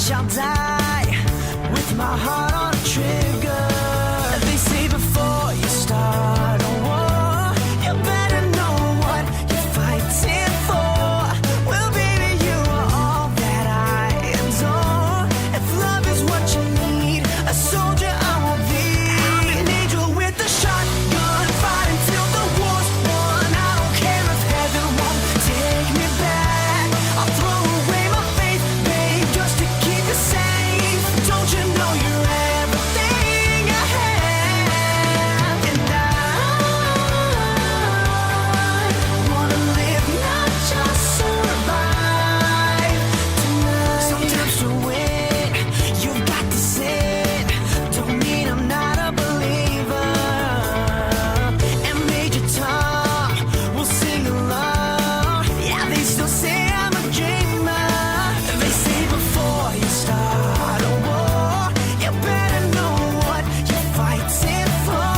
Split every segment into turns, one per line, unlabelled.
Shall die with my heart on a trigger. They say before you start a war, you better know what you're fighting for. Well, baby, you are all that I adore. If love is what you need, a soldier I will be. I'm an angel with a shotgun, fighting till the war's won. I don't care if heaven won't take me back. I'll throw away my faith, babe, just to keep you safe. Don't you know you're everything I have? And I wanna live, not just survive tonight. Sometimes to win, you've got to sin. Don't mean I'm not a believer. And Major Tom will sing along. Yeah, they still say I'm a dreamer. They say before you start a war, you better know what you're fighting for.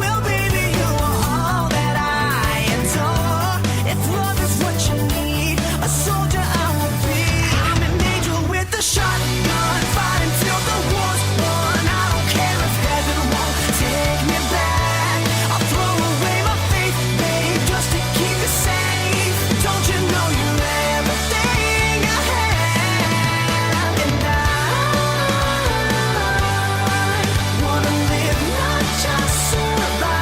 Well, baby, you are all that I adore. If love is what you need, a soldier I will be. I'm an angel with a shotgun, fighting till the war's won. I don't care if heaven won't take me back. I'll throw away my faith, babe, just to keep you safe. Don't you know you're everything I have? And I wanna live, not just survive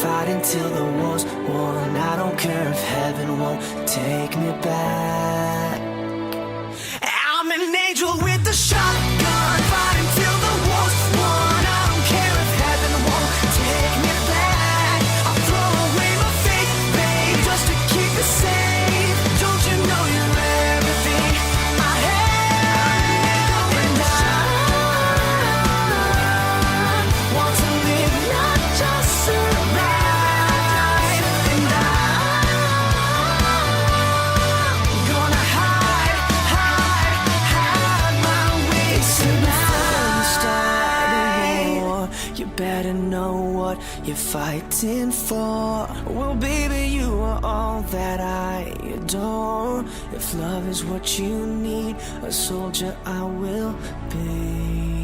fighting till the war's won. I don't care if heaven won't take me back. I'm an angel with a shotgun, fighting till the war's won. I don't care if heaven won't take me back. I'll throw away my faith, babe, just to keep you safe. Don't you know you're everything I have? And I want to live, not just survive. And I'm gonna hide my way tonight. Start a war, you better know what you're fighting for. Well, baby, you are all that I adore. If love is what you need, a soldier I will be.